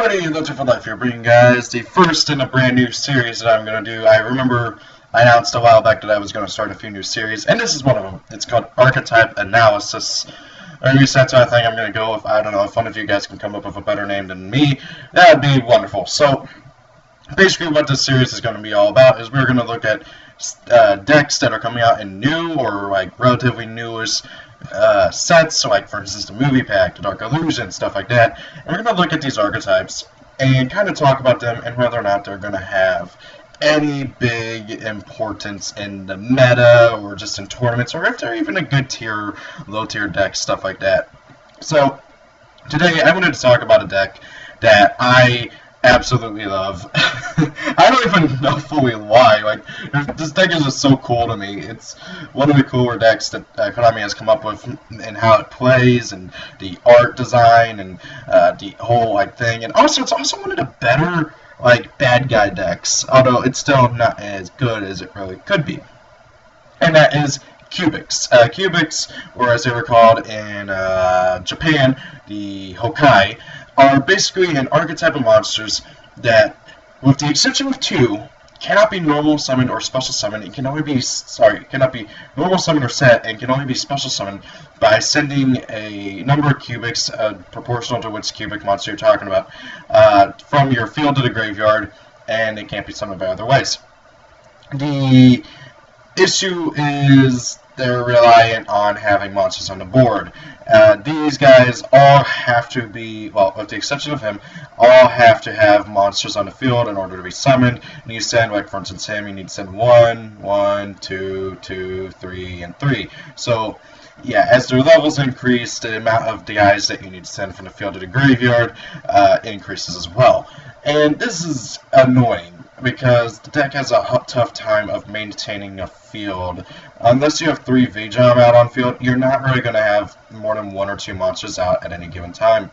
everybody, Luther for Life here, bringing you guys the first in a brand new series that I'm going to do. I remember I announced a while back that I was going to start a few new series, and this is one of them. It's called Archetype Analysis. Or at least that's what I think I'm going to go with. I don't know if one of you guys can come up with a better name than me. That would be wonderful. So, basically what this series is going to be all about is we're going to look at decks that are coming out in new or like relatively newish sets, so like for instance the movie pack, the Dark Illusion, stuff like that. And we're going to look at these archetypes and kind of talk about them and whether or not they're going to have any big importance in the meta or just in tournaments, or if they're even a good tier, low tier deck, stuff like that. So today I wanted to talk about a deck that I absolutely love. I don't even know fully why. Like, this deck is just so cool to me. It's one of the cooler decks that Konami has come up with, and how it plays, and the art design, and the whole like thing. And also, it's also one of the better like bad guy decks, although it's still not as good as it really could be. And that is Cubics. Cubics, or as they were called in Japan, the Hokai, are basically an archetype of monsters that, with the exception of two, cannot be normal summoned or special summoned. It can only be cannot be normal summoned or set, and can only be special summoned by sending a number of cubics, proportional to which cubic monster you're talking about, from your field to the graveyard, and it can't be summoned by other ways. The issue is they're reliant on having monsters on the board. These guys all have to be, well, with the exception of him, all have to have monsters on the field in order to be summoned. And you send, like for instance him, you need to send 1, 1, 2, 2, 3, and 3. So yeah, as their levels increase, the amount of the guys that you need to send from the field to the graveyard increases as well. And this is annoying, because the deck has a tough time of maintaining a field. Unless you have 3 VJam out on field, you're not really going to have more than 1 or 2 monsters out at any given time.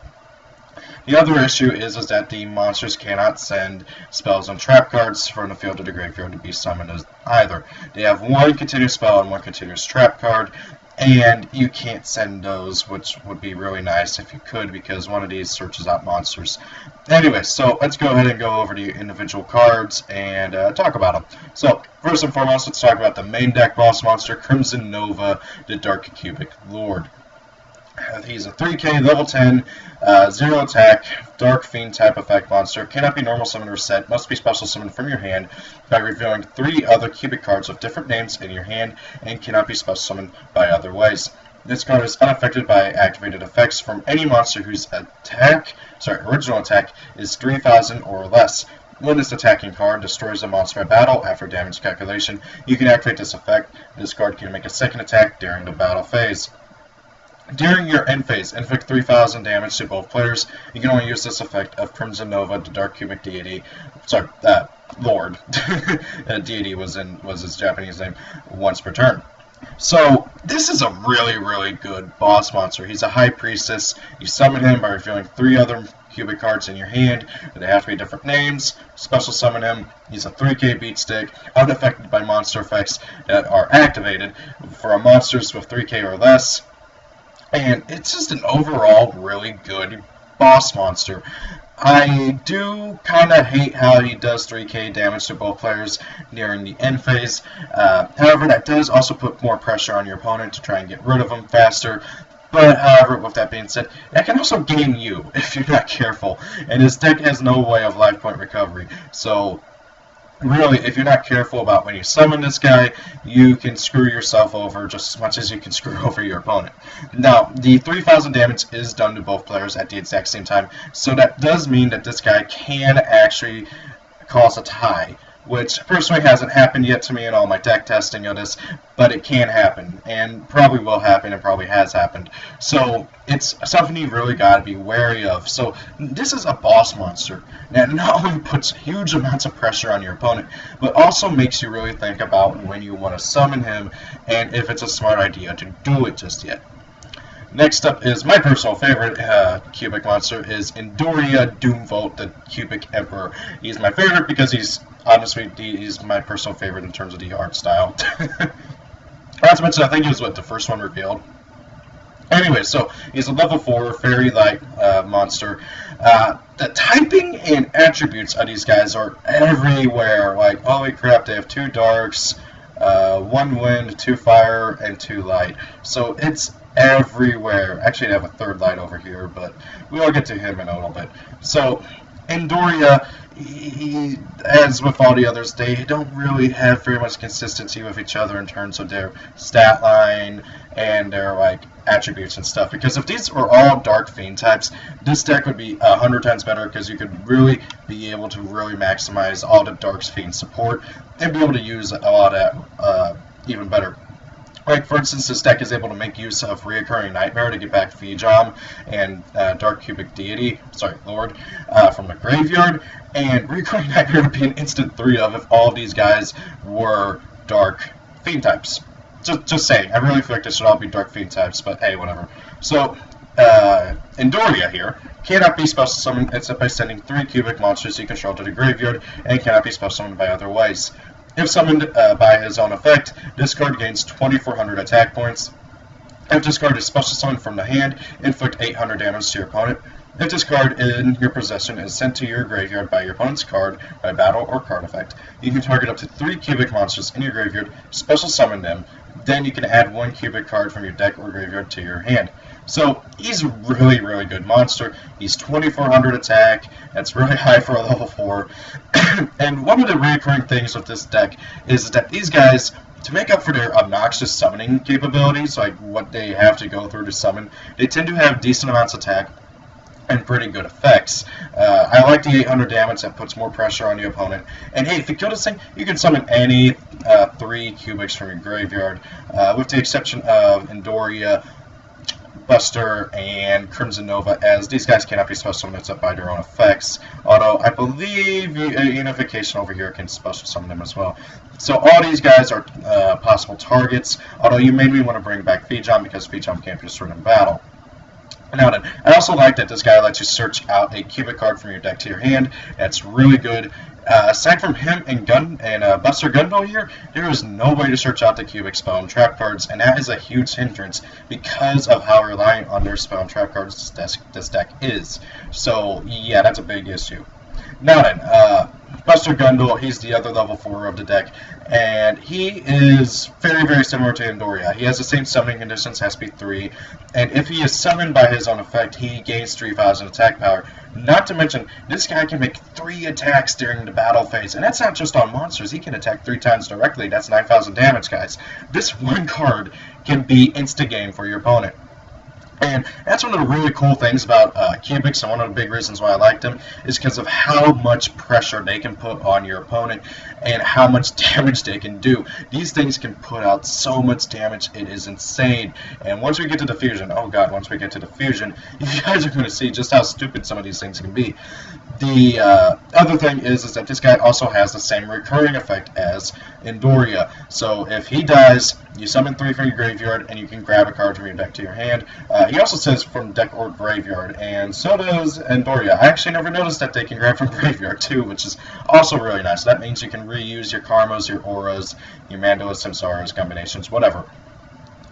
The other issue is that the monsters cannot send spells and trap cards from the field to the graveyard to be summoned as either. They have 1 continuous spell and 1 continuous trap card, and you can't send those, which would be really nice if you could, because one of these searches out monsters. Anyway, so let's go ahead and go over the individual cards and talk about them. So, first and foremost, let's talk about the main deck boss monster, Crimson Nova, the Dark Cubic Lord. He's a 3k, level 10, 0 attack, Dark Fiend type effect monster. Cannot be normal summoned or set. Must be special summoned from your hand by revealing 3 other cubic cards with different names in your hand, and cannot be special summoned by other ways. This card is unaffected by activated effects from any monster whose original attack is 3,000 or less. When this attacking card destroys a monster by battle after damage calculation, you can activate this effect. This card can make a second attack during the battle phase. During your end phase, inflict 3,000 damage to both players. You can only use this effect of Crimson Nova, the Dark Cubic Deity. Lord. Deity was his Japanese name, once per turn. So, this is a really, really good boss monster. He's a High Priestess. You summon him by revealing 3 other cubic cards in your hand. They have to be different names. Special summon him. He's a 3k beat stick, unaffected by monster effects that are activated for monsters with 3k or less. And it's just an overall really good boss monster. I do kind of hate how he does 3k damage to both players during the end phase. However, that does also put more pressure on your opponent to try and get rid of him faster. But, however, with that being said, that can also game you if you're not careful. And his deck has no way of life point recovery. So, really, if you're not careful about when you summon this guy, you can screw yourself over just as much as you can screw over your opponent. Now, the 3,000 damage is done to both players at the exact same time, so that does mean that this guy can actually cause a tie, which personally hasn't happened yet to me in all my deck testing of this, but it can happen, and probably will happen, and probably has happened. So, it's something you really got to be wary of. So, this is a boss monster that not only puts huge amounts of pressure on your opponent, but also makes you really think about when you want to summon him, and if it's a smart idea to do it just yet. Next up is my personal favorite cubic monster, is Endoria Doomvolt, the Cubic Emperor. He's my favorite because he's my personal favorite in terms of the art style. Not to mention, I think he was the first one revealed. Anyway, so he's a level 4 fairy-like monster. The typing and attributes of these guys are everywhere. Like, holy crap, they have 2 darks, 1 wind, 2 fire, and 2 light. So it's everywhere. Actually, I have a 3rd light over here, but we'll get to him in a little bit. So, Andoria, as with all the others, they don't really have very much consistency with each other in terms of their stat line and their like attributes and stuff. Because if these were all Dark Fiend types, this deck would be 100 times better because you could really be able to really maximize all the Dark Fiend support and be able to use a lot of even better. Like, for instance, this deck is able to make use of Reoccurring Nightmare to get back Vijam and Dark Cubic Deity, Lord, from the graveyard. And Reoccurring Nightmare would be an instant 3 of if all of these guys were Dark Fiend types. Just saying, I really feel like they should all be Dark Fiend types, but hey, whatever. So, Andoria here cannot be special summoned except by sending 3 cubic monsters you control to the graveyard, and cannot be special summoned by other ways. If summoned by his own effect, this card gains 2,400 attack points. If this card is special summoned from the hand, inflict 800 damage to your opponent. If this card in your possession is sent to your graveyard by your opponent's card by battle or card effect, you can target up to 3 cubic monsters in your graveyard, special summon them, then you can add 1 cubic card from your deck or graveyard to your hand. So he's a really, really good monster. He's 2,400 attack. That's really high for a level 4. And one of the recurring things with this deck is that these guys, to make up for their obnoxious summoning capabilities, like what they have to go through to summon, they tend to have decent amounts of attack and pretty good effects. I like the 800 damage that puts more pressure on the opponent. And hey, if you kill this thing, you can summon any 3 cubics from your graveyard, with the exception of Andoria, Buster, and Crimson Nova, as these guys cannot be special summoned except by their own effects. Although I believe Unification over here can special summon them as well. So all these guys are possible targets, although you maybe want to bring back Vijam because Vijam can't be destroyed in battle. Now then, I also like that this guy lets you search out a cubic card from your deck to your hand. That's really good. Aside from him and Buster Gunbo here, there is no way to search out the cubic spell and trap cards, and that is a huge hindrance because of how reliant on their spell and trap cards this deck is. So yeah, that's a big issue. Now then, Buster Gundle, he's the other level 4 of the deck, and he is very, very similar to Andoria. He has the same summoning conditions, has to be 3, and if he is summoned by his own effect, he gains 3,000 attack power. Not to mention, this guy can make 3 attacks during the battle phase, and that's not just on monsters. He can attack 3 times directly. That's 9,000 damage, guys. This one card can be insta-game for your opponent. And that's one of the really cool things about cubics, and one of the big reasons why I like them is because of how much pressure they can put on your opponent and how much damage they can do. These things can put out so much damage, it is insane. And once we get to the fusion, oh god, once we get to the fusion, you guys are going to see just how stupid some of these things can be. The other thing is that this guy also has the same recurring effect as Andoria. So if he dies, you summon 3 from your graveyard, and you can grab a card from your deck to your hand. He also says from deck or graveyard, and so does Andoria. I actually never noticed that they can grab from graveyard too, which is also really nice. That means you can reuse your Karmas, your Auras, your Mandalas, Samsaras, combinations, whatever.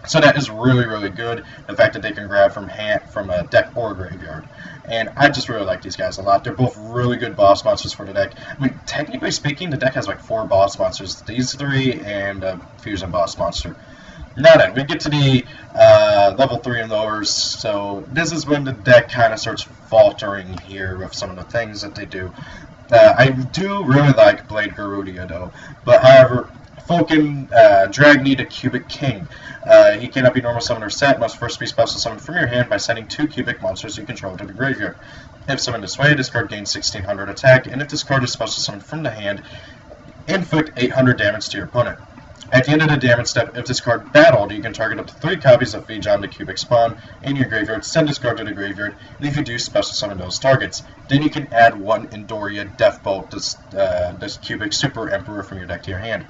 So that is really, really good, the fact that they can grab from a deck or graveyard. And I just really like these guys a lot. They're both really good boss monsters for the deck. I mean, technically speaking, the deck has like 4 boss monsters. These 3 and a fusion boss monster. Now then, we get to the level 3 and lowers, so this is when the deck kind of starts faltering here with some of the things that they do. I do really like Blade Garudia though, but however, Falcon Dragni, the Cubic King. He cannot be normal summoned or set, must first be special summoned from your hand by sending 2 cubic monsters you control to the graveyard. If summoned this way, this card gains 1,600 attack, and if this card is special summoned from the hand, inflict 800 damage to your opponent. At the end of the damage step, if this card battled, you can target up to 3 copies of Vijam the Cubic Spawn in your graveyard, send this card to the graveyard, and if you do, special summon those targets. Then you can add 1 Andoria Deathbolt, this Cubic Super Emperor from your deck to your hand.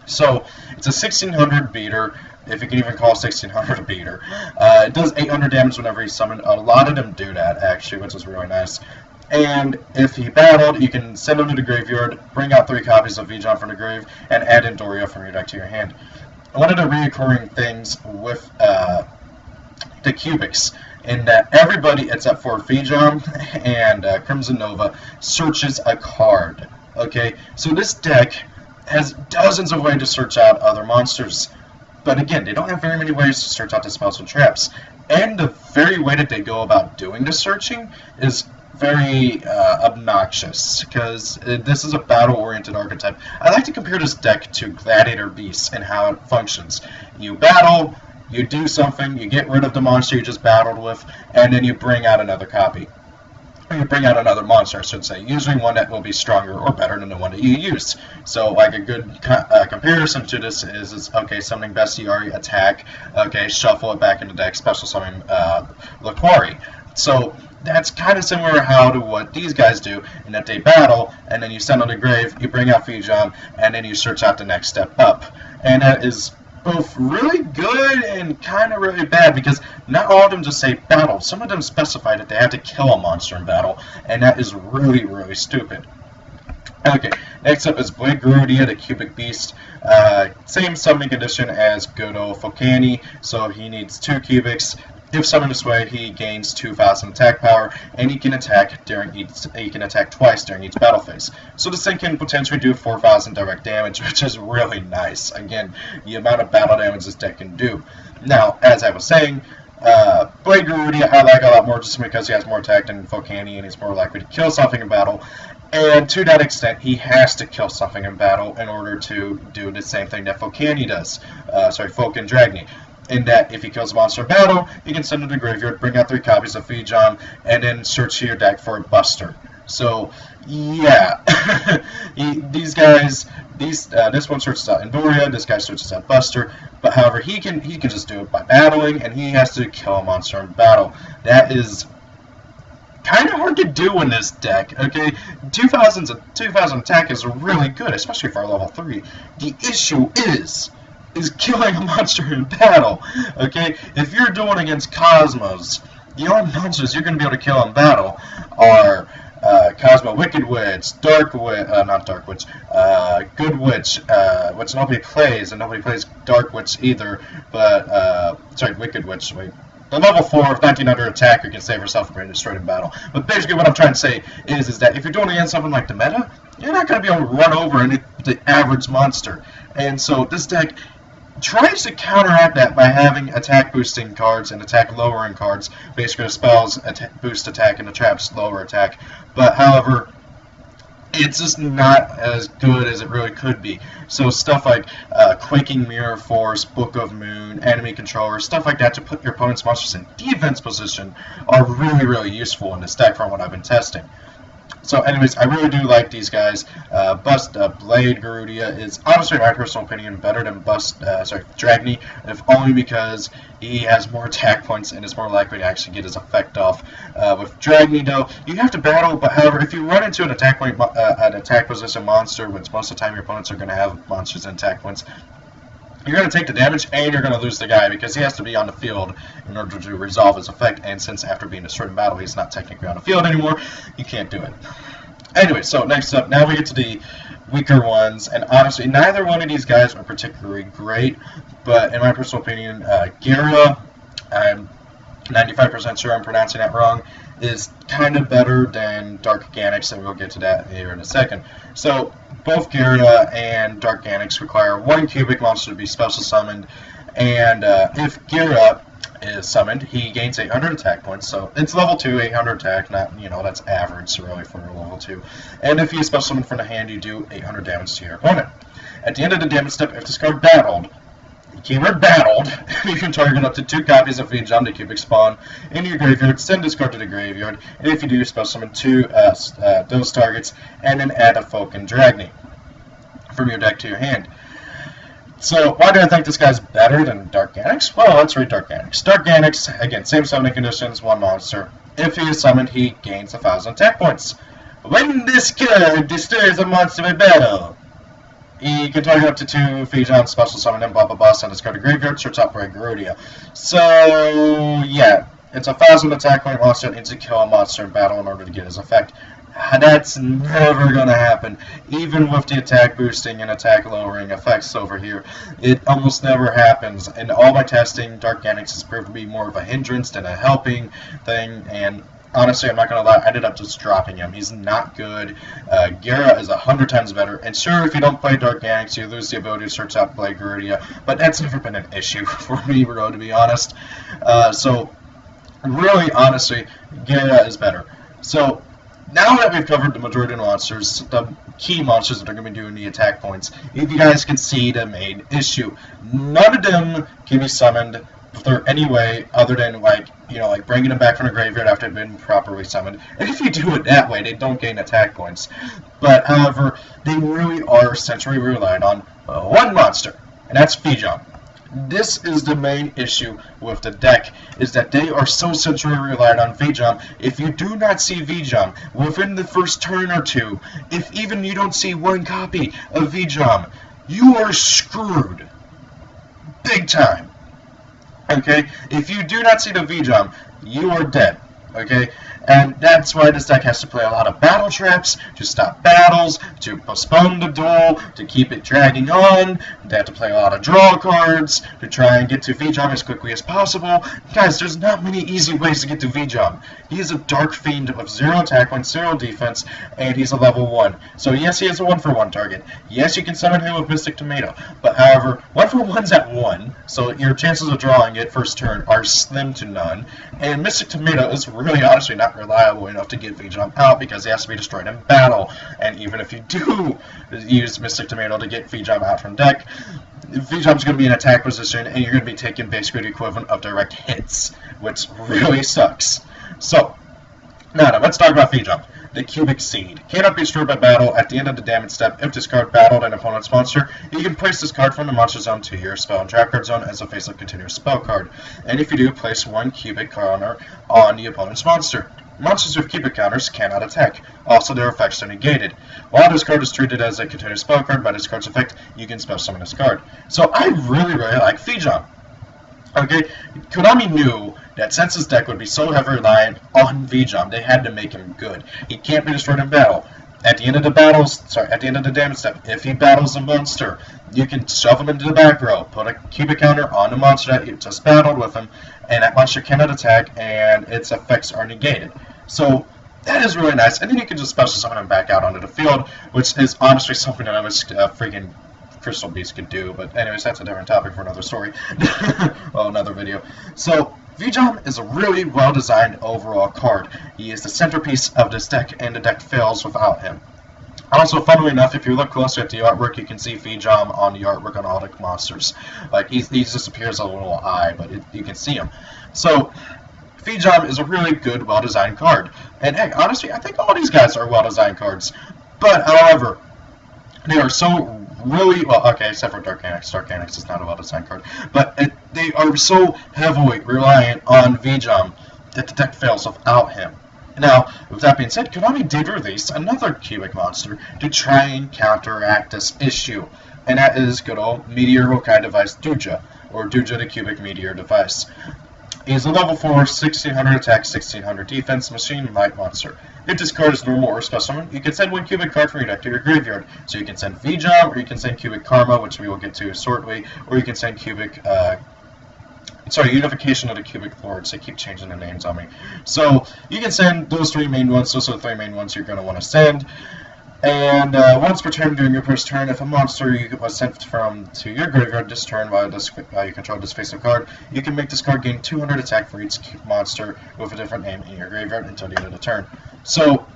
So, it's a 1,600 beater, if you can even call 1,600 a beater. It does 800 damage whenever he's summoned. A lot of them do that, actually, which is really nice. And if he battled, you can send him to the graveyard, bring out 3 copies of Vijam from the grave, and add Andoria from your deck to your hand. One of the recurring things with the cubics, in that everybody except for Feijam and Crimson Nova searches a card. Okay, so this deck has dozens of ways to search out other monsters, but again, they don't have very many ways to search out the spells and traps. And the very way that they go about doing the searching is very obnoxious, because this is a battle-oriented archetype. I like to compare this deck to Gladiator Beasts and how it functions. You battle, you do something, you get rid of the monster you just battled with, and then you bring out another copy. Or you bring out another monster, I should say, usually one that will be stronger or better than the one that you used. So, like, a good comparison to this is okay, summoning Bestiari, attack, okay, shuffle it back into deck, special summon Laquari. So, that's kind of similar to what these guys do, in that they battle, and then you send on the grave, you bring out Feijam, and then you search out the next step up. And that is both really good and kind of really bad, because not all of them just say battle. Some of them specify that they have to kill a monster in battle, and that is really, really stupid. Okay, next up is YgoAmino, the Cubic Beast. Same summoning condition as good old Fokani, so he needs 2 cubics. If summoned this way, he gains 2,000 attack power, and he can attack twice during each battle phase. So this thing can potentially do 4,000 direct damage, which is really nice. Again, the amount of battle damage this deck can do. Now, as I was saying, YgoAmino I like a lot more just because he has more attack than Fokani, and he's more likely to kill something in battle. And to that extent, he has to kill something in battle in order to do the same thing that Fokani does. Folk and Dragni. In that, if he kills a monster in battle, you can send him to the graveyard, bring out 3 copies of Feijam, and then search your deck for a Buster. So, yeah, these guys, this one searches out Endoria, this guy searches out Buster, but however, he can just do it by battling, and he has to kill a monster in battle. That is kind of hard to do in this deck, okay? 2,000 attack is really good, especially for level 3. The issue is killing a monster in battle, okay? If you're doing against Cosmos, the only monsters you're going to be able to kill in battle are Cosmo Wicked Witch, Good Witch, which nobody plays, and nobody plays Dark Witch either, but, Wicked Witch, wait. The level 4 of 1900 attack, you can save herself from being destroyed in battle. But basically what I'm trying to say is that if you're doing against something like the meta, you're not going to be able to run over the average monster. And so this deck tries to counteract that by having attack boosting cards and attack lowering cards. Basically, the spells boost attack and the traps lower attack. But however, it's just not as good as it really could be. So stuff like Quaking Mirror Force, Book of Moon, Enemy Controller, stuff like that to put your opponent's monsters in defense position are really, really useful in this deck from what I've been testing. So anyways, I really do like these guys. YgoAmino is honestly, in my personal opinion, better than Dragni, if only because he has more attack points and is more likely to actually get his effect off. With Dragni, though, you have to battle, but however, if you run into an attack position monster, which most of the time your opponents are going to have monsters in attack points, you're going to take the damage, and you're going to lose the guy, because he has to be on the field in order to resolve his effect, and since after being destroyed in battle, he's not technically on the field anymore, you can't do it. Anyway, so next up, now we get to the weaker ones, and honestly, neither one of these guys are particularly great, but in my personal opinion, Gira, I'm 95% sure I'm pronouncing that wrong, is kind of better than Dark Organics, and we'll get to that here in a second. So, both Gira and Dark Organics require 1 cubic monster to be special summoned, and if Gira is summoned, he gains 800 attack points, so it's level 2, 800 attack, not, that's average really for a level 2. And if he is special summoned from the hand, you do 800 damage to your opponent. At the end of the damage step, if this card battled, keyword battled, you can target up to 2 copies of Feijam, the cubic spawn, in your graveyard, send this card to the graveyard, and if you do, special summon 2 those targets, and then add a Folk and Dragni from your deck to your hand. So, why do I think this guy's better than Dark Organics? Well, let's read Dark Organics. Dark Organics, again, same summoning conditions, 1 monster. If he is summoned, he gains 1,000 attack points. When this card destroys a monster in battle, he can target up to 2 Feijam, special summon them, blah blah blah, send this card to graveyard, search out for YgoAmino. So, yeah, it's a 1,000 attack point monster that needs to kill a monster in battle in order to get his effect. That's never going to happen. Even with the attack boosting and attack lowering effects over here, it almost never happens. In all my testing, Dark Annex has proved to be more of a hindrance than a helping thing, and honestly, I'm not going to lie, I ended up just dropping him. He's not good. Gara is 100 times better, and sure, if you don't play Dark Annex, you lose the ability to search out play Garudia, but that's never been an issue for me, bro, to be honest. So, really, honestly, Gara is better. So, now that we've covered the majority of the monsters, the key monsters that are going to be doing the attack points, if you guys can see the main issue, none of them can be summoned for any way other than, like, you know, like bringing them back from the graveyard after they've been properly summoned. And if you do it that way, they don't gain attack points. But, however, they really are essentially relied on one monster, and that's Vijam. This is the main issue with the deck, is that they are so centrally relied on Vijam. If you do not see Vijam within the first turn or two, if even you don't see one copy of Vijam, you are screwed. Big time. Okay? If you do not see the Vijam, you are dead. Okay? And that's why this deck has to play a lot of battle traps to stop battles, to postpone the duel, to keep it dragging on. They have to play a lot of draw cards to try and get to Vijam as quickly as possible. Guys, there's not many easy ways to get to Vijam. He is a Dark Fiend with 0 attack points, 0 defense, and he's a level 1. So yes, he is a 1-for-1 target. Yes, you can summon him with Mystic Tomato. But however, 1-for-1's at 1, so your chances of drawing it first turn are slim to none. And Mystic Tomato is really honestly not reliable enough to get Vijam out because he has to be destroyed in battle. And even if you do use Mystic Tomato to get Vijam out from deck, Vijam's going to be in attack position and you're going to be taking basically the equivalent of direct hits, which really sucks. So, now let's talk about Vijam. The Cubic Seed. Cannot be destroyed by battle. At the end of the damage step, if this card battled an opponent's monster, you can place this card from the monster zone to your spell and trap card zone as a face-up continuous spell card. And if you do, place 1 cubic counter on the opponent's monster. Monsters with cubic counters cannot attack. Also, their effects are negated. While this card is treated as a continuous spell card by this card's effect, you can spell summon this card. So I really like Vijam. Okay, Konami knew that since his deck would be so heavily reliant on Vijam, they had to make him good. He can't be destroyed in battle. At the end of the damage step, if he battles a monster, you can shove him into the back row, put a cubic counter on the monster that you just battled with him, and that monster cannot attack, and its effects are negated. So that is really nice. And then you can just special summon him back out onto the field, which is honestly something that I was freaking Crystal Beast could do, but anyways, that's a different topic for another story. Well, another video. So, Vijam is a really well-designed overall card. He is the centerpiece of this deck, and the deck fails without him. Also, funnily enough, if you look closer at the artwork, you can see Vijam on the artwork on all the monsters. Like, he just appears a little eye, but you can see him. So, Vijam is a really good, well-designed card. And heck, honestly, I think all these guys are well-designed cards. But, however, they are so really, well, okay, except for Dark Annex. Dark Annex is not a well-designed card. But they are so heavily reliant on Vijam that the deck fails without him. Now, with that being said, Konami did release another cubic monster to try and counteract this issue. And that is good old Meteor Hokai device Duja, or Duja the Cubic Meteor device. He's a level 4, 1600 attack, 1600 defense, machine light monster. If this card is normal or special summon, you can send 1 cubic card from your deck to your graveyard. So you can send Vijam, or you can send cubic Karma, which we will get to shortly, or you can send cubic, Unification of the Cubic Lords. They keep changing the names on me. So you can send those 3 main ones. Those are the 3 main ones you're going to want to send. And once per turn during your first turn, if a monster was sent to your graveyard this turn while you control this face-up card, you can make this card gain 200 attack for each monster with a different name in your graveyard until the end of the turn. So,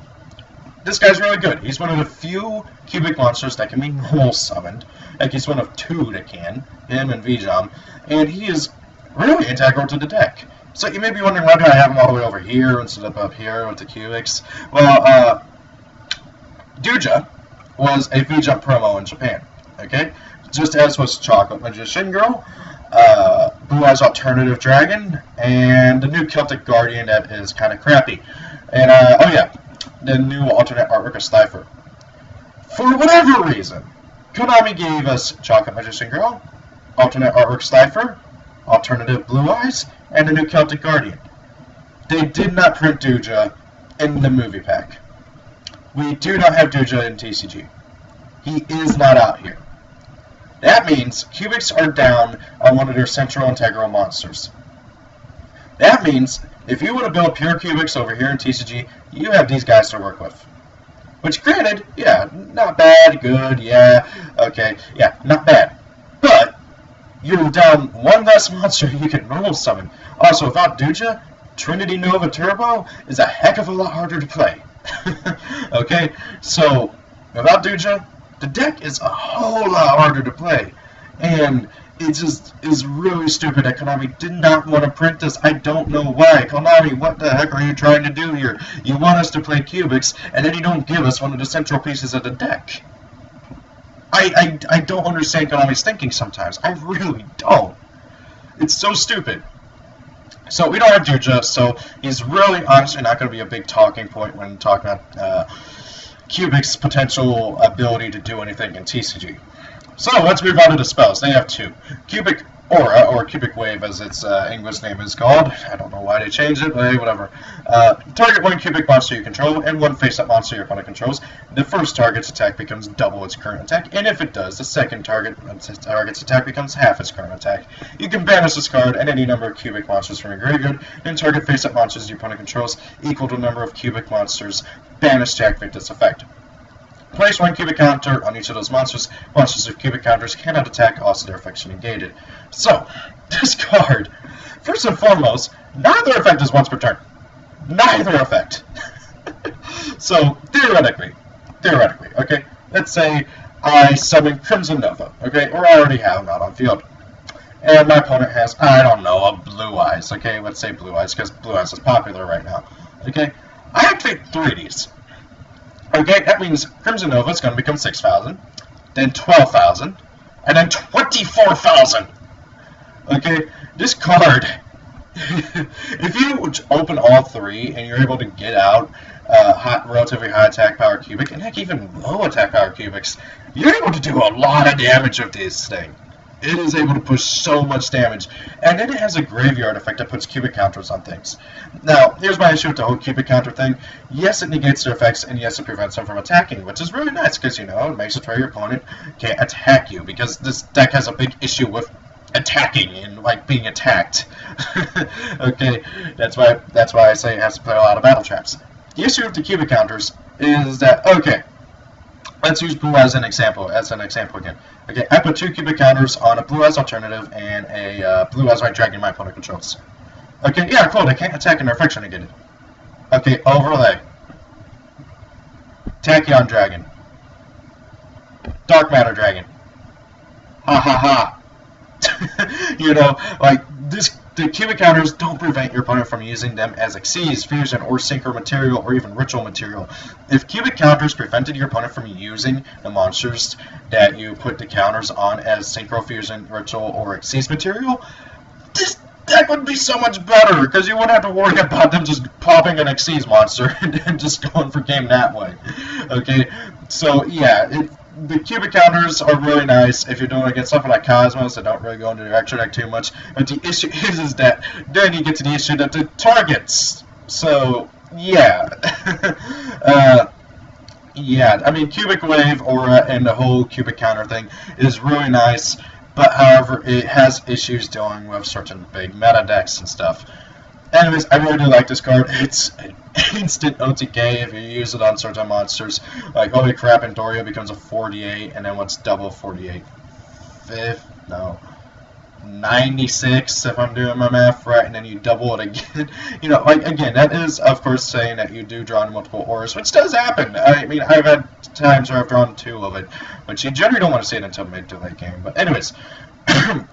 this guy's really good. He's one of the few cubic monsters that can be null summoned. Like, he's one of 2 that can, him and Vijam, and he is really integral to the deck. So you may be wondering, why do I have him all the way over here instead of up here with the cubics? Well, Duja was a Vijam promo in Japan, okay? Just as was Chocolate Magician Girl, Blue Eyes Alternative Dragon, and the new Celtic Guardian that is kind of crappy. And, oh yeah, the new alternate artwork of Slifer. For whatever reason, Konami gave us Chocolate Magician Girl, alternate artwork Slifer, alternative Blue Eyes, and the new Celtic Guardian. They did not print Duja in the movie pack. We do not have Duja in TCG. He is not out here. That means cubics are down on one of their central integral monsters. That means if you want to build pure cubics over here in TCG, you have these guys to work with. Which, granted, yeah, not bad, good, yeah, okay, yeah, not bad. But you're down one less monster you can normal summon. Also, without Duja, Trinity Nova Turbo is a heck of a lot harder to play. Okay, so without Duja, the deck is a whole lot harder to play. And it just is really stupid that Konami did not want to print this. I don't know why. Konami, what the heck are you trying to do here? You want us to play cubics, and then you don't give us one of the central pieces of the deck. I don't understand Konami's thinking sometimes. I really don't. It's so stupid. So we don't have Duja, so he's really honestly not going to be a big talking point when talking about Cubic's potential ability to do anything in TCG. So let's move on to the spells. They have two. Cubic Aura, or Cubic Wave as its English name is called. I don't know why they changed it, but hey, whatever. Target one cubic monster you control and one face-up monster your opponent controls. The first target's attack becomes double its current attack, and if it does, the second target's attack becomes half its current attack. You can banish this card and any number of cubic monsters from your graveyard, and target face-up monsters your opponent controls equal to the number of cubic monsters banished to activate this effect. Place one cubic counter on each of those monsters. Monsters with cubic counters cannot attack, also their effects are negated. So, this card, first and foremost, neither effect is once per turn. Neither effect. So, theoretically, okay, let's say I summon Crimson Nova, okay, or I already have not on field. And my opponent has, I don't know, a Blue Eyes, okay, let's say Blue Eyes, because Blue Eyes is popular right now, okay. I activate 3 of these. Okay, that means Crimson Nova is going to become 6,000, then 12,000, and then 24,000. Okay, this card, if you open all 3 and you're able to get out relatively high attack power cubic, and heck, even low attack power cubics, you're able to do a lot of damage with this thing. It is able to push so much damage. And then it has a graveyard effect that puts cubic counters on things. Now, here's my issue with the whole cubic counter thing. Yes, it negates their effects, and yes, it prevents them from attacking, which is really nice, because, you know, it makes it where your opponent can't attack you, because this deck has a big issue with attacking and, like, being attacked. Okay, that's why I say it has to play a lot of battle traps. The issue with the cubic counters is that, okay, let's use Blue as an example again. Okay, I put 2 cubic counters on a Blue Eyes alternative and a Blue Eyes White Dragon my opponent controls. Okay, yeah, cool, they can't attack and their effects are negated. Okay, overlay. Tachyon Dragon. Dark Matter Dragon. Ha ha ha. You know, like, the cubic counters don't prevent your opponent from using them as Xyz, Fusion, or Synchro material, or even Ritual material. If cubic counters prevented your opponent from using the monsters that you put the counters on as Synchro, Fusion, Ritual, or Xyz material, this deck would be so much better, because you wouldn't have to worry about them just popping an Xyz monster and just going for game that way. Okay, so yeah, the cubic counters are really nice if you're doing against something like Cosmos that don't really go into your extra deck too much. But the issue is that then you get to the issue that the targets. So yeah, yeah. I mean, Cubic Wave, Aura, and the whole cubic counter thing is really nice. But however, it has issues dealing with certain big meta decks and stuff. Anyways, I really do like this card. It's an instant OTK if you use it on certain monsters. Like, holy crap, Andoria becomes a 48, and then what's double 48? 96, if I'm doing my math right, and then you double it again. You know, like, again, that is, of course, saying that you do draw multiple auras, which does happen. I mean, I've had times where I've drawn 2 of it, but you generally don't want to see it until mid to late game. But anyways,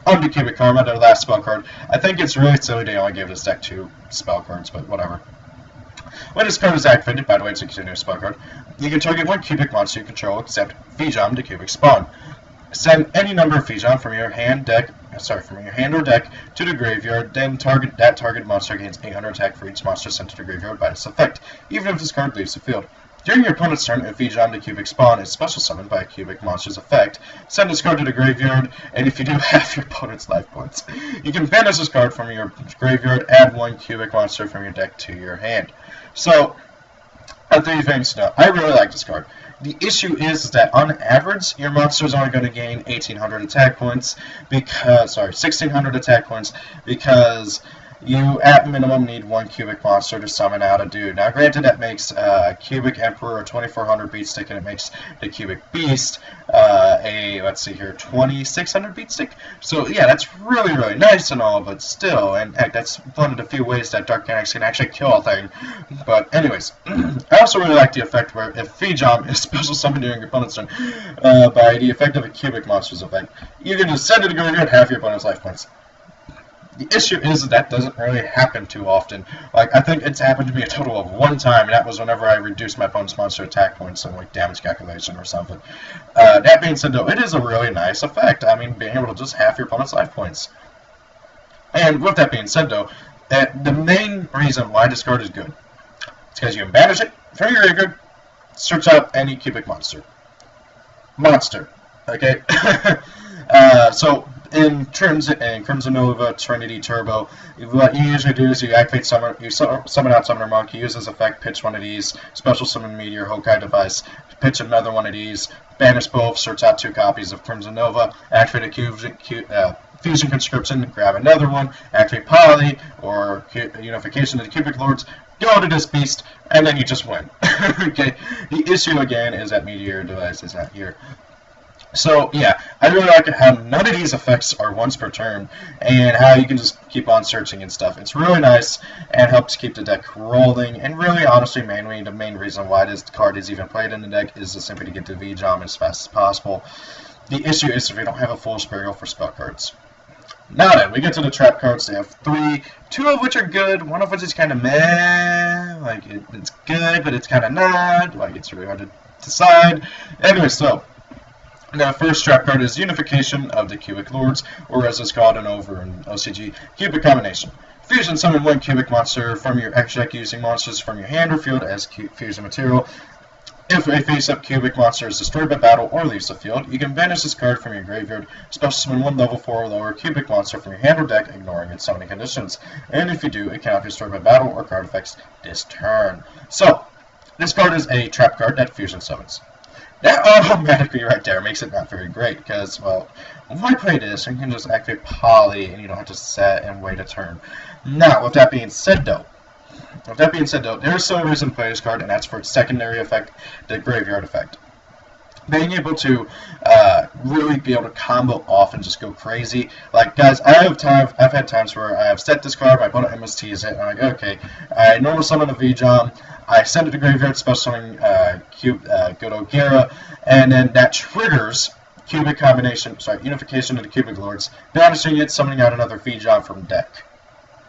on to Cubic Karma, their last spell card. I think it's really silly they only gave this deck 2 spell cards, but whatever. When this card is activated, by the way, it's a continuous spell card, you can target 1 cubic monster you control except Fijam to cubic spawn. Send any number of Fijam from your hand or deck to the graveyard, then that target monster gains 800 attack for each monster sent to the graveyard by this effect, even if this card leaves the field. During your opponent's turn, if Fijam to cubic spawn is special summoned by a cubic monster's effect, send this card to the graveyard, and if you do half your opponent's life points, you can banish this card from your graveyard, add 1 cubic monster from your deck to your hand. So, 3 things to know. I really like this card. The issue is that on average, your monsters are going to gain 1,800 attack points because, 1,600 attack points because you at minimum need 1 cubic monster to summon out a dude. Now, granted, that makes a cubic emperor a 2400 beat stick, and it makes the cubic beast let's see here, 2600 beat stick. So yeah, that's really, really nice and all, but still, and heck, that's one of the few ways that Dark Mechanics can actually kill a thing. But anyways, I also really like the effect where if Vjom is special summoned during your opponent's turn by the effect of a cubic monster's effect, you can just send it to graveyard half your opponent's life points. The issue is that doesn't really happen too often. Like, I think it's happened to me a total of 1 time, and that was whenever I reduced my opponent's monster attack points on, like, damage calculation or something. That being said, though, it is a really nice effect. I mean, being able to just half your opponent's life points. And with that being said, though, the main reason why this card is good is because you can banish it from your graveyard, search out any cubic monster. Okay? So, in Crimson Nova, Trinity, Turbo, what you usually do is you activate summon out Summoner Monk, you use this effect, pitch one of these, special summon Meteor, Hokai Device, pitch another one of these, banish both, search out 2 copies of Crimson Nova, activate a Fusion Conscription, grab another one, activate Poly, or Unification of the Cubic Lords, go to this beast, and then you just win. Okay, the issue again is that Meteor Device is not here. So, yeah, I really like it how none of these effects are once per turn, and how you can just keep on searching and stuff. It's really nice, and helps keep the deck rolling, and really, honestly, mainly, the main reason why this card is even played in the deck is just simply to get to Vjom as fast as possible. The issue is if we don't have a full burial for spell cards. Now then, we get to the trap cards. They have 3, 2 of which are good, 1 of which is kind of meh, like, it's good, but it's kind of not, like, it's really hard to decide. Anyway, so the first trap card is Unification of the Cubic Lords, or as it's called over in OCG, Cubic Combination. Fusion summon 1 cubic monster from your extra deck using monsters from your hand or field as fusion material. If a face-up cubic monster is destroyed by battle or leaves the field, you can banish this card from your graveyard, special summon 1 level 4 or lower cubic monster from your hand or deck, ignoring its summoning conditions. And if you do, it cannot be destroyed by battle or card effects this turn. So, this card is a trap card that fusion summons. That automatically right there makes it not very great, because, well, why play this? You can just activate Poly, and you don't have to set and wait a turn. Now, with that being said, though, there is still a reason to play this card, and that's for its secondary effect, the graveyard effect. Being able to really be able to combo off and just go crazy. Like, guys, I've had times where I have set this card, my opponent MSTs it, and I'm like, okay, I normal summon a Vjom, I send it to graveyard, special summoning YgoAmino, and then that triggers Unification of the Cubic Lords, banishing it, summoning out another Vjom from deck.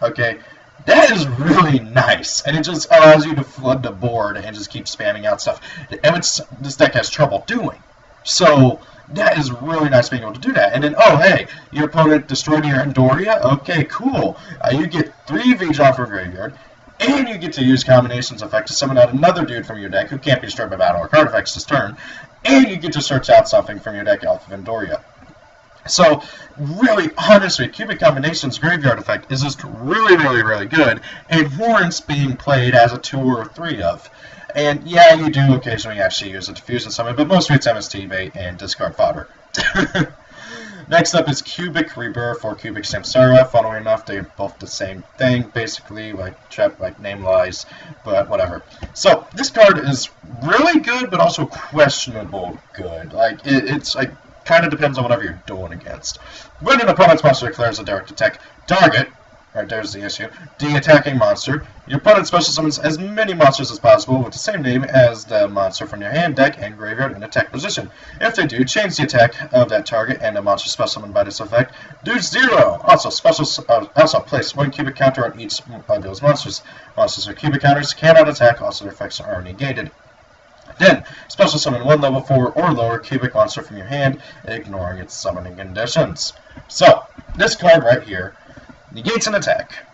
Okay, that is really nice, and it just allows you to flood the board and just keep spamming out stuff. And this deck has trouble doing. So that is really nice being able to do that. And then, oh hey, your opponent destroyed your Andoria? Okay, cool. You get 3 Vjom from graveyard, and you get to use Combinations effect to summon out another dude from your deck who can't be destroyed by battle or card effects this turn, and you get to search out something from your deck off of Andoria. So, really, honestly, Cubic Combinations graveyard effect is just really, really, really good, and warrants being played as a 2 or a 3 of. And yeah, you do occasionally actually use a Diffusion Summon, but most of it's MST bait and discard fodder. Next up is Cubic Rebirth or Cubic Samsara. Funnily enough, they're both the same thing, basically, like name lies, but whatever. So, this card is really good, but also questionable good. Like, it's like, kind of depends on whatever you're doing against. When an opponent's monster declares a direct attack target, right, there's the issue, the attacking monster, your opponent special summons as many monsters as possible with the same name as the monster from your hand, deck, and graveyard in attack position. If they do, change the attack of that target and the monster special summoned by this effect do 0. Also, place 1 cubic counter on each of those monsters. Monsters with cubic counters cannot attack, also their effects are negated. Then, special summon 1 level 4 or lower cubic monster from your hand, ignoring its summoning conditions. So, this card right here negates an attack,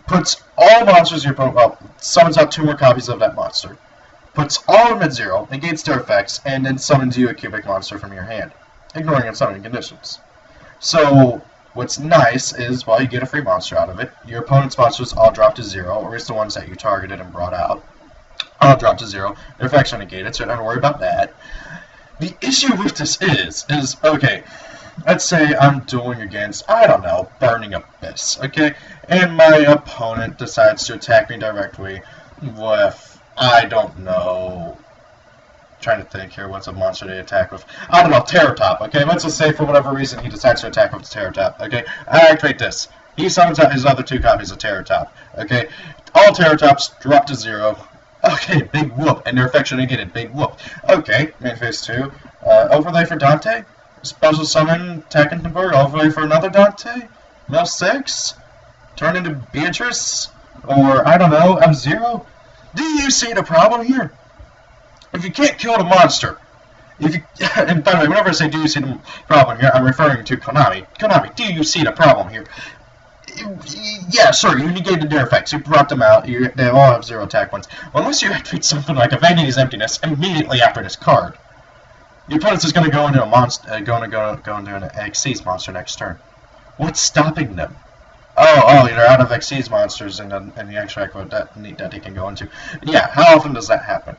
puts all monsters your opponent, well, summons out 2 more copies of that monster, puts all of them at 0, negates their effects, and then summons you a cubic monster from your hand, ignoring its summoning conditions. So, what's nice is, well, you get a free monster out of it. Your opponent's monsters all drop to 0, or at least the ones that you targeted and brought out. All drop to 0. Their effects are negated, so don't worry about that. The issue with this is okay, let's say I'm dueling against, I don't know, Burning Abyss, okay? And my opponent decides to attack me directly with, I don't know, trying to think here, what's a monster they attack with? I don't know, Terrortop, okay? Let's just say for whatever reason he decides to attack with Terrortop, okay? I activate this. He summons out his other 2 copies of Terrortop, okay? All Terrortops drop to 0. Okay, big whoop, and their effects are negated, big whoop. Okay, main phase 2. Overlay for Dante. Special summon Tekken overlay for another Dante. Mill 6. Turn into Beatrice. Or, I don't know, F-Zero. Do you see the problem here? If you can't kill the monster, if you, and by the way, whenever I say do you see the problem here, I'm referring to Konami. Konami, do you see the problem here? Yeah, sure, you negated their effects, you brought them out, they all have 0 attack points. Well, unless you activate something like a Vanity's Emptiness immediately after this card, your opponent's is going to go into a monster, go into an Xyz monster next turn. What's stopping them? Oh, they're out of Xyz monsters and the extract that he can go into. Yeah, how often does that happen?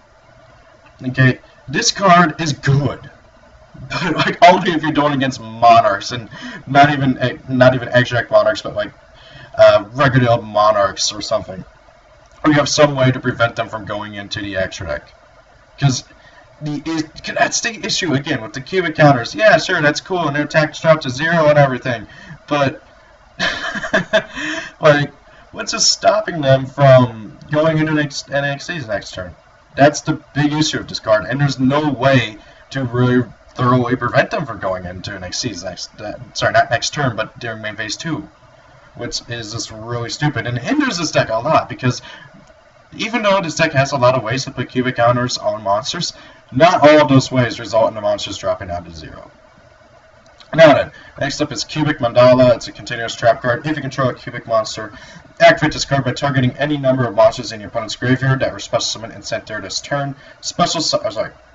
Okay, this card is good, but like only if you're doing against monarchs, and not even extract monarchs, but like regular monarchs or something, or you have some way to prevent them from going into the extract. Because that's the issue again with the cubic counters. Yeah, sure, that's cool, and their attack drop to 0 and everything, but like, what's just stopping them from going into NXT's next turn? That's the big issue of this card, and there's no way to really thoroughly prevent them from going into NXT's not next turn, but during main phase 2, which is just really stupid and hinders this deck a lot, because even though this deck has a lot of ways to put cubic counters on monsters, not all of those ways result in the monsters dropping down to 0. Now then, next up is Cubic Mandala. It's a continuous trap card. If you control a cubic monster, activate this card by targeting any number of monsters in your opponent's graveyard that were special summoned and sent there this turn.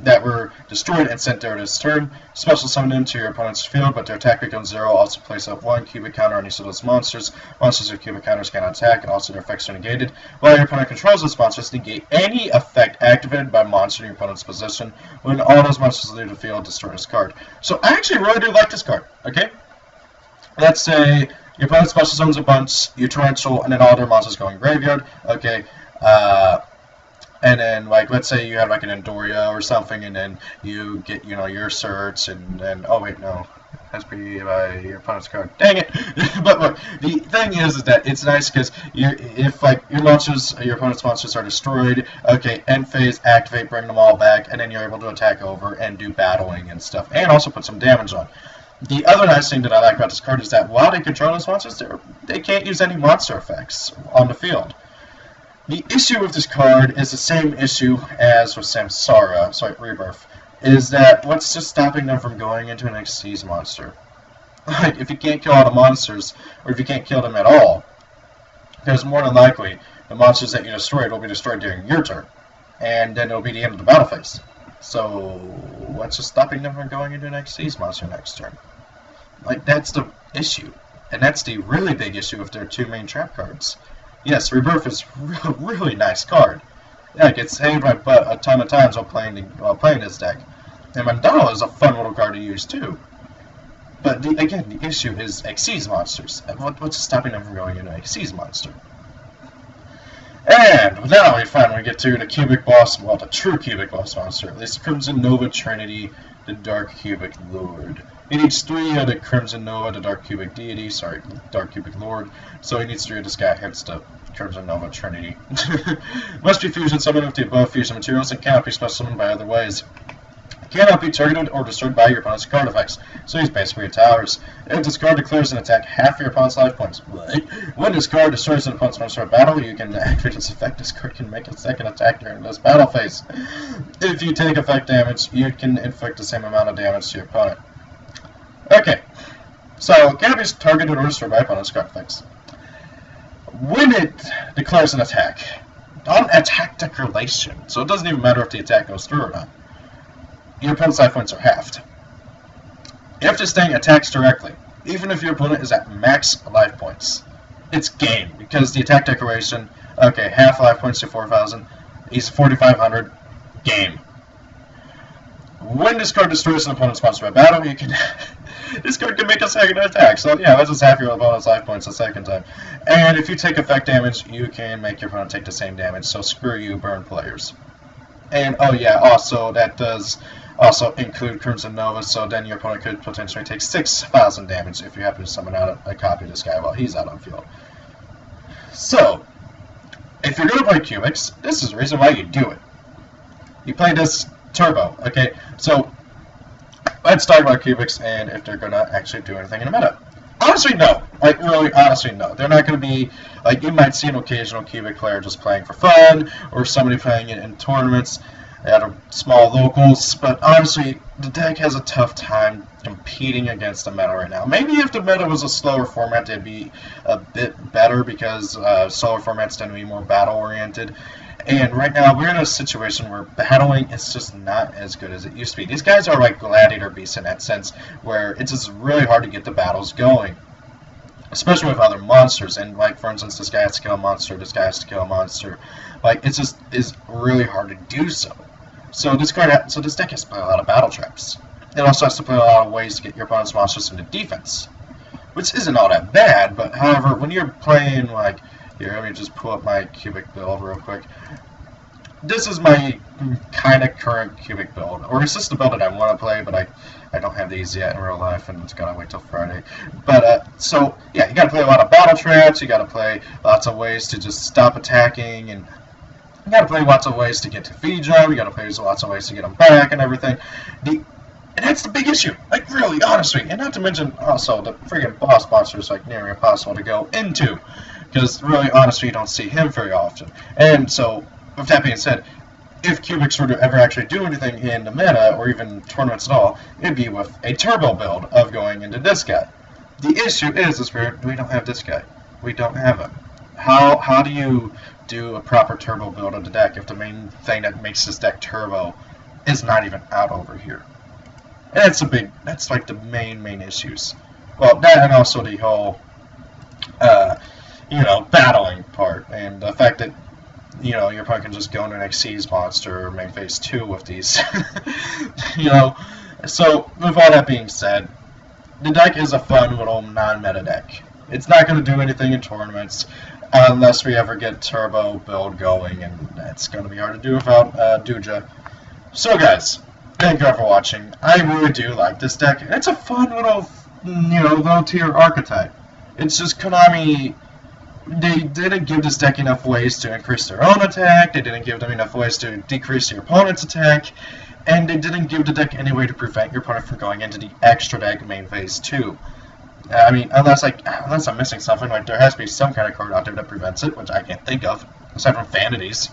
That were destroyed and sent there this turn. Special summon them to your opponent's field, but their attack becomes 0. Also place up 1 cubic counter on each of those monsters. Monsters with cubic counters cannot attack, and also their effects are negated. While your opponent controls those monsters, negate any effect activated by a monster in your opponent's possession. When all those monsters leave the field, destroy this card. So I actually really do like this card, okay? Let's say your opponent special summons a bunch, you torrential, and then all their monsters go in graveyard. Okay, and then like let's say you have like an Endoria or something, and then you get your certs, and then oh wait no, it has to be by your opponent's card. Dang it! But look, the thing is that it's nice because if like your opponent's monsters are destroyed, okay, end phase, activate, bring them all back, and then you're able to attack over and do battling and stuff, and also put some damage on. The other nice thing that I like about this card is that while they control those monsters, they can't use any monster effects on the field. The issue with this card is the same issue as with Rebirth, is that what's just stopping them from going into an Xyz monster? Like, if you can't kill all the monsters, or if you can't kill them at all, because more than likely, the monsters that you destroyed will be destroyed during your turn, and then it'll be the end of the battle phase. So, what's just stopping them from going into an Xyz monster next turn? Like, that's the issue. And that's the really big issue with their 2 main trap cards. Yes, Rebirth is a really nice card. Yeah, it gets saved my butt a ton of times while playing this deck. And Mandala is a fun little card to use too. But again, the issue is Xyz monsters. And what's stopping them from going into an Xyz monster? And now we finally get to the cubic boss, well, the true cubic boss monster. This Crimson Nova Trinity, the Dark Cubic Lord. He needs 3 of the Crimson Nova, the Dark Cubic Deity, Dark Cubic Lord. So he needs 3 of this guy, hence the Crimson Nova Trinity. Must be fusion summoned with the above fusion materials and cannot be special summoned by other ways. Cannot be targeted or destroyed by your opponent's card effects, so he's basically a towers. If this card declares an attack half your opponent's life points, when this card destroys an opponent's monster in battle, you can activate its effect. This card can make a second attack during this battle phase. If you take effect damage, you can inflict the same amount of damage to your opponent. Okay, so cannot be targeted or destroyed by opponent's card effects. When it declares an attack, on attack declaration, so it doesn't even matter if the attack goes through or not, your opponent's life points are halved. If this thing attacks directly, even if your opponent is at max life points, it's game, because the attack declaration, okay, half life points to 4,000. He's 4,500. Game. When this card destroys an opponent's monster by battle, you can this card can make a second attack. So yeah, that's just half your opponent's life points the second time. And if you take effect damage, you can make your opponent take the same damage. So screw you, burn players. And oh yeah, also that does also include Crimson Nova. So then your opponent could potentially take 6,000 damage if you happen to summon out a copy of this guy while he's out on field. So if you're gonna play Cubics, this is the reason why you do it. You play this Turbo, okay? So, let's talk about Cubics and if they're gonna actually do anything in the meta. Honestly, no. Like, really, honestly, no. They're not gonna be, like, you might see an occasional Cubic player just playing for fun, or somebody playing it in tournaments at small locals, but honestly, the deck has a tough time competing against the meta right now. Maybe if the meta was a slower format, it'd be a bit better, because slower formats tend to be more battle-oriented. And right now, we're in a situation where battling is just not as good as it used to be. These guys are like gladiator beasts in that sense, where it's just really hard to get the battles going. Especially with other monsters. And like, for instance, this guy has to kill a monster, this guy has to kill a monster. Like, it just is really hard to do so. So this deck has to play a lot of battle traps. It also has to play a lot of ways to get your opponent's monsters into defense. Which isn't all that bad, but however, when you're playing like... Here, let me just pull up my Cubic build real quick. This is my kind of current Cubic build. Or it's just the build that I want to play, but I don't have these yet in real life, and it's got to wait till Friday. But, so, yeah, you got to play a lot of battle traps, you got to play lots of ways to just stop attacking, and you got to play lots of ways to get to feed them, you got to play lots of ways to get them back and everything. And that's the big issue, like, really, honestly. And not to mention, also, the friggin' boss monster is, like, nearly impossible to go into. Because, really, honestly, you don't see him very often. And so, with that being said, if Cubics were to ever actually do anything in the meta, or even tournaments at all, it'd be with a turbo build of going into this guy. The issue is we don't have this guy. We don't have him. How do you do a proper turbo build of the deck if the main thing that makes this deck turbo is not even out over here? And that's like the main issues. Well, that and also the whole, battling part, and the fact that, your opponent can just go into an Xyz monster or main phase 2 with these. So, with all that being said, the deck is a fun little non-meta deck. It's not going to do anything in tournaments unless we ever get turbo build going, and that's going to be hard to do without Duja. So guys, thank you all for watching. I really do like this deck. It's a fun little, low tier archetype. It's just Konami... They didn't give this deck enough ways to increase their own attack, they didn't give them enough ways to decrease your opponent's attack, and they didn't give the deck any way to prevent your opponent from going into the extra deck main phase 2. I mean, unless I'm missing something, like there has to be some kind of card out there that prevents it, which I can't think of, aside from Vanities.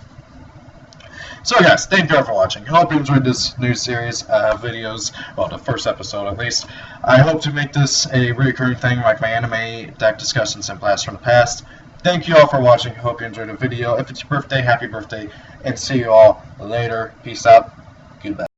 So guys, thank you all for watching. I hope you enjoyed this new series of videos, well, the first episode at least. I hope to make this a recurring thing like my anime deck discussions and blasts from the past. Thank you all for watching. I hope you enjoyed the video. If it's your birthday, happy birthday, and see you all later. Peace out. Goodbye.